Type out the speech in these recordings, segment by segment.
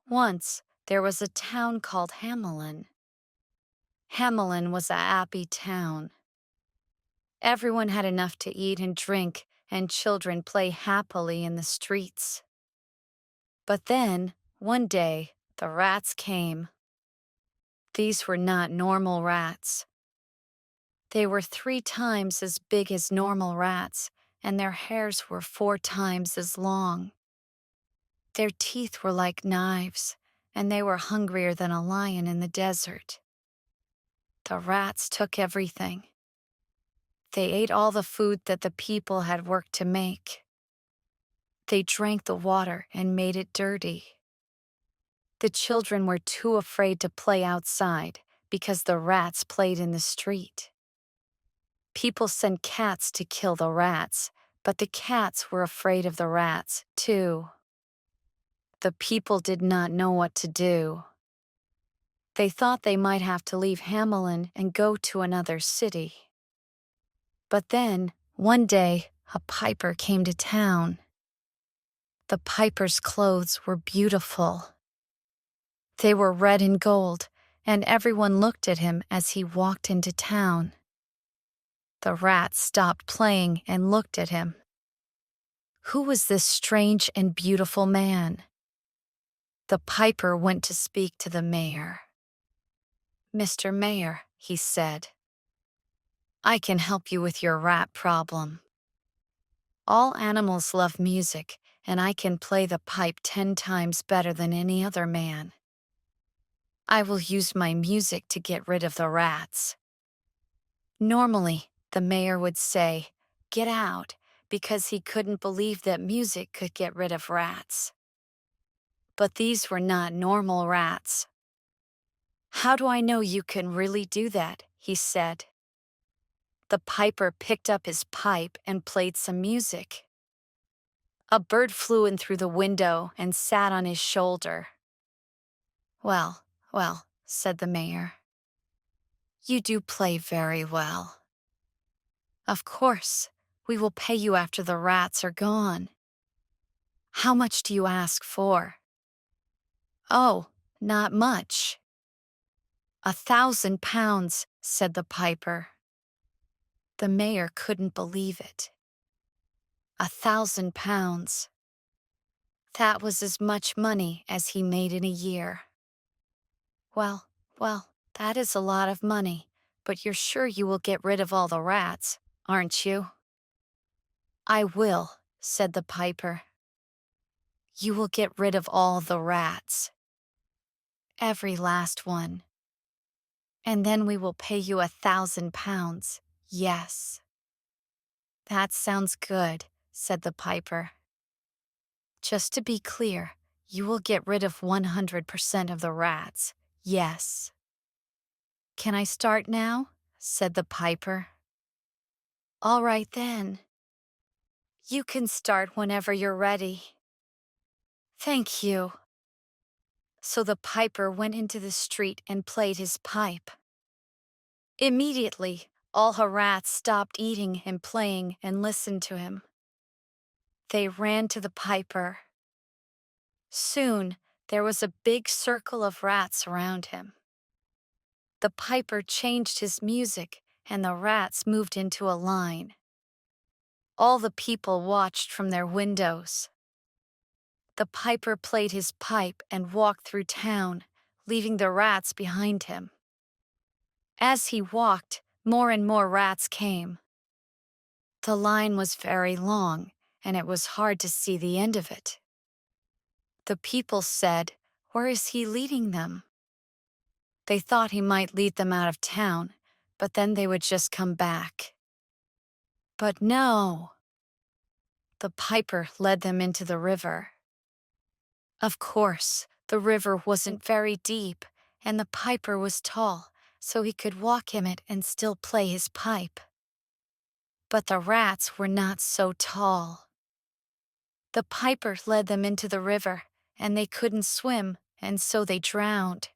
Once, there was a town called Hamelin. Hamelin was a happy town. Everyone had enough to eat and drink, and children play happily in the streets. But then, one day, the rats came. These were not normal rats. They were 3 times as big as normal rats, and their hairs were 4 times as long. Their teeth were like knives, and they were hungrier than a lion in the desert. The rats took everything. They ate all the food that the people had worked to make. They drank the water and made it dirty. The children were too afraid to play outside because the rats played in the street. People sent cats to kill the rats, but the cats were afraid of the rats, too. The people did not know what to do. They thought they might have to leave Hamelin and go to another city. But then, one day, a piper came to town. The piper's clothes were beautiful. They were red and gold, and everyone looked at him as he walked into town. The rats stopped playing and looked at him. Who was this strange and beautiful man? The piper went to speak to the mayor. "Mr. Mayor," he said, "I can help you with your rat problem. All animals love music, and I can play the pipe 10 times better than any other man. I will use my music to get rid of the rats." Normally, the mayor would say, "Get out," because he couldn't believe that music could get rid of rats. But these were not normal rats. "How do I know you can really do that?" he said. The piper picked up his pipe and played some music. A bird flew in through the window and sat on his shoulder. "Well, well," said the mayor. "You do play very well. Of course, we will pay you after the rats are gone. How much do you ask for?" "Oh, not much." £1,000, said the piper. The mayor couldn't believe it. £1,000. That was as much money as he made in a year. Well, that is a lot of money, but you're sure you will get rid of all the rats, aren't you?" "I will," said the piper. "You will get rid of all the rats. Every last one. And then we will pay you £1,000. Yes." "That sounds good," said the piper. "Just to be clear, you will get rid of 100% of the rats. Yes." "Can I start now?" said the piper. "All right then. You can start whenever you're ready." "Thank you." So the piper went into the street and played his pipe. Immediately, all the rats stopped eating and playing and listened to him. They ran to the piper. Soon, there was a big circle of rats around him. The piper changed his music, and the rats moved into a line. All the people watched from their windows. The piper played his pipe and walked through town, leaving the rats behind him. As he walked, more and more rats came. The line was very long, and it was hard to see the end of it. The people said, "Where is he leading them?" They thought he might lead them out of town, but then they would just come back. But no! The piper led them into the river. Of course, the river wasn't very deep, and the piper was tall, so he could walk in it and still play his pipe. But the rats were not so tall. The piper led them into the river, and they couldn't swim, and so they drowned.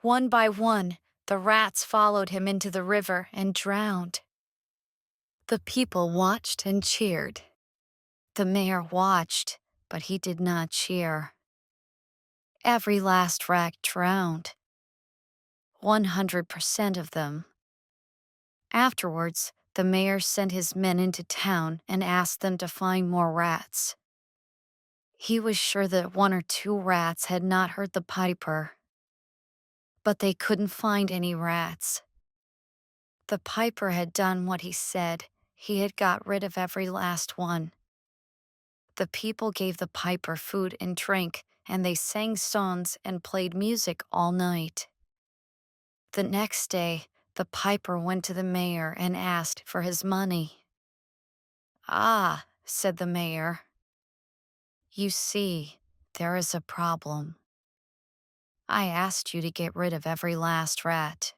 One by one, the rats followed him into the river and drowned. The people watched and cheered. The mayor watched, but he did not cheer. Every last rat drowned, 100% of them. Afterwards, the mayor sent his men into town and asked them to find more rats. He was sure that one or two rats had not heard the piper, but they couldn't find any rats. The piper had done what he said. He had got rid of every last one. The people gave the piper food and drink, and they sang songs and played music all night. The next day, the piper went to the mayor and asked for his money. "Ah," said the mayor, "you see, there is a problem. I asked you to get rid of every last rat,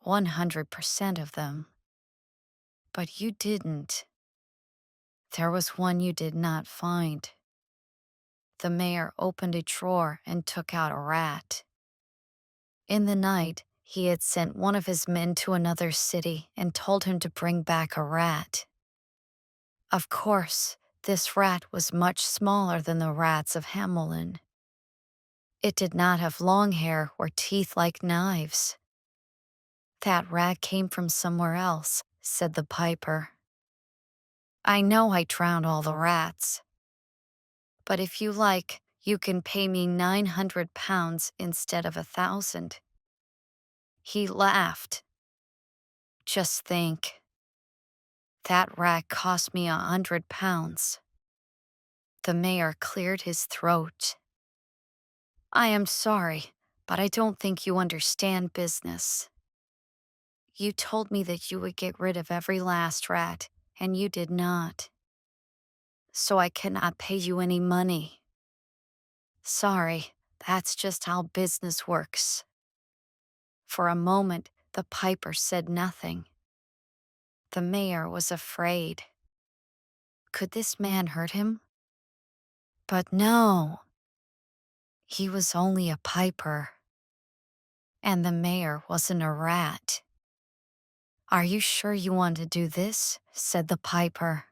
100% of them. But you didn't. There was one you did not find." The mayor opened a drawer and took out a rat. In the night, he had sent one of his men to another city and told him to bring back a rat. Of course, this rat was much smaller than the rats of Hamelin. It did not have long hair or teeth like knives. "That rat came from somewhere else," said the piper. "I know I drowned all the rats. But if you like, you can pay me 900 pounds instead of 1,000. He laughed. "Just think. That rat cost me 100 pounds. The mayor cleared his throat. "I am sorry, but I don't think you understand business. You told me that you would get rid of every last rat, and you did not. So I cannot pay you any money. Sorry, that's just how business works." For a moment, the piper said nothing. The mayor was afraid. Could this man hurt him? But no, he was only a piper. And the mayor wasn't a rat. "Are you sure you want to do this?" said the piper.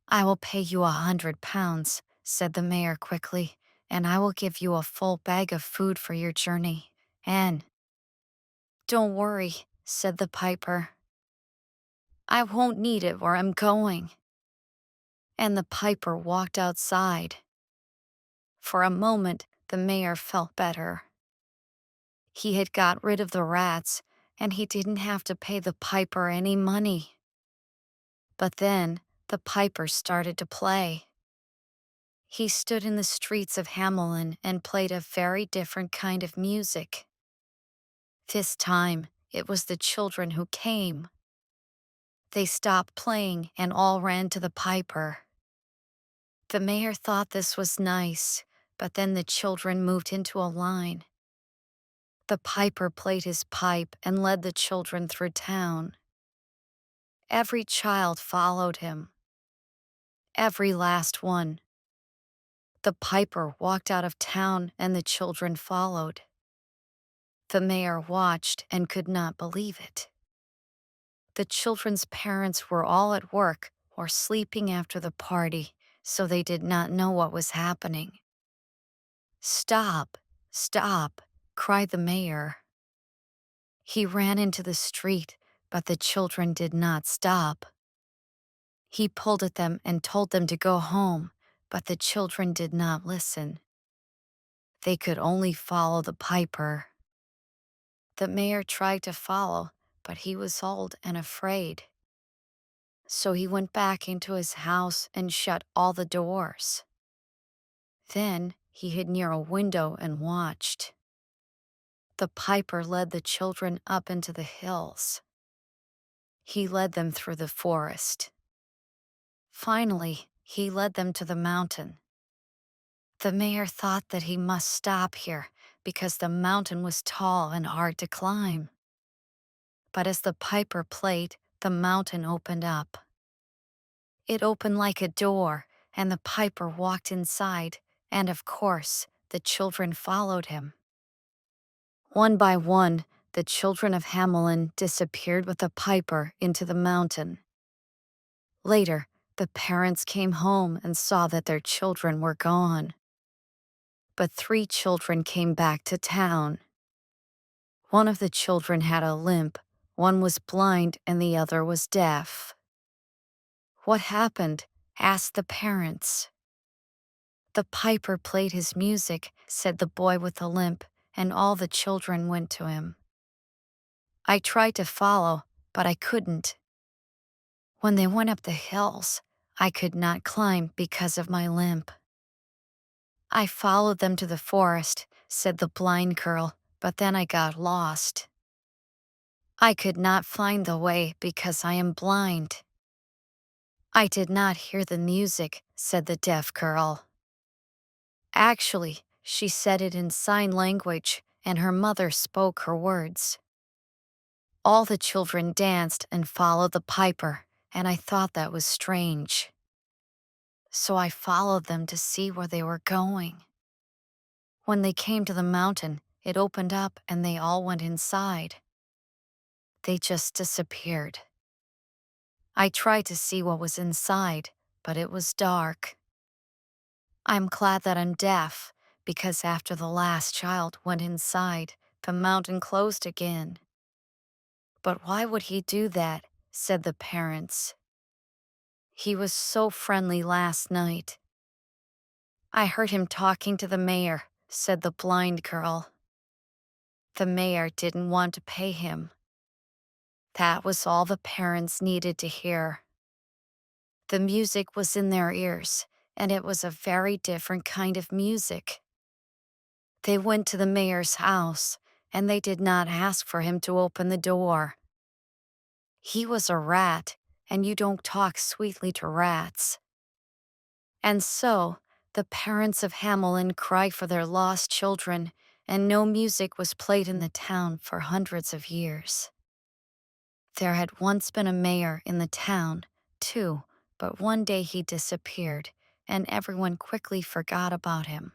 "I will pay you 100 pounds, said the mayor quickly, "and I will give you a full bag of food for your journey. And don't worry," said the piper. "I won't need it where I'm going." And the piper walked outside. For a moment, the mayor felt better. He had got rid of the rats, and he didn't have to pay the piper any money. But then, the piper started to play. He stood in the streets of Hamelin and played a very different kind of music. This time, it was the children who came. They stopped playing and all ran to the piper. The mayor thought this was nice, but then the children moved into a line. The piper played his pipe and led the children through town. Every child followed him. Every last one. The piper walked out of town and the children followed. The mayor watched and could not believe it. The children's parents were all at work or sleeping after the party, so they did not know what was happening. "Stop, stop," cried the mayor. He ran into the street, but the children did not stop. He pulled at them and told them to go home, but the children did not listen. They could only follow the piper. The mayor tried to follow, but he was old and afraid. So he went back into his house and shut all the doors. Then he hid near a window and watched. The piper led the children up into the hills. He led them through the forest. Finally, he led them to the mountain. The mayor thought that he must stop here because the mountain was tall and hard to climb. But as the piper played, the mountain opened up. It opened like a door, and the piper walked inside, and of course, the children followed him. One by one, the children of Hamelin disappeared with the piper into the mountain. Later, the parents came home and saw that their children were gone. But 3 children came back to town. One of the children had a limp, one was blind, and the other was deaf. "What happened?" asked the parents. "The piper played his music," said the boy with the limp, and all the children went to him. "I tried to follow, but I couldn't. When they went up the hills, I could not climb because of my limp. I followed them to the forest," said the blind girl, "but then I got lost. I could not find the way because I am blind." "I did not hear the music," said the deaf girl. Actually, she said it in sign language, and her mother spoke her words. All the children danced and followed the piper, and I thought that was strange. So I followed them to see where they were going. When they came to the mountain, it opened up and they all went inside. They just disappeared. I tried to see what was inside, but it was dark. I'm glad that I'm deaf, because after the last child went inside, the mountain closed again." "But why would he do that?" said the parents. "He was so friendly last night." "I heard him talking to the mayor," said the blind girl. "The mayor didn't want to pay him." That was all the parents needed to hear. The music was in their ears, and it was a very different kind of music. They went to the mayor's house, and they did not ask for him to open the door. He was a rat, and you don't talk sweetly to rats. And so, the parents of Hamelin cried for their lost children, and no music was played in the town for hundreds of years. There had once been a mayor in the town, too, but one day he disappeared, and everyone quickly forgot about him.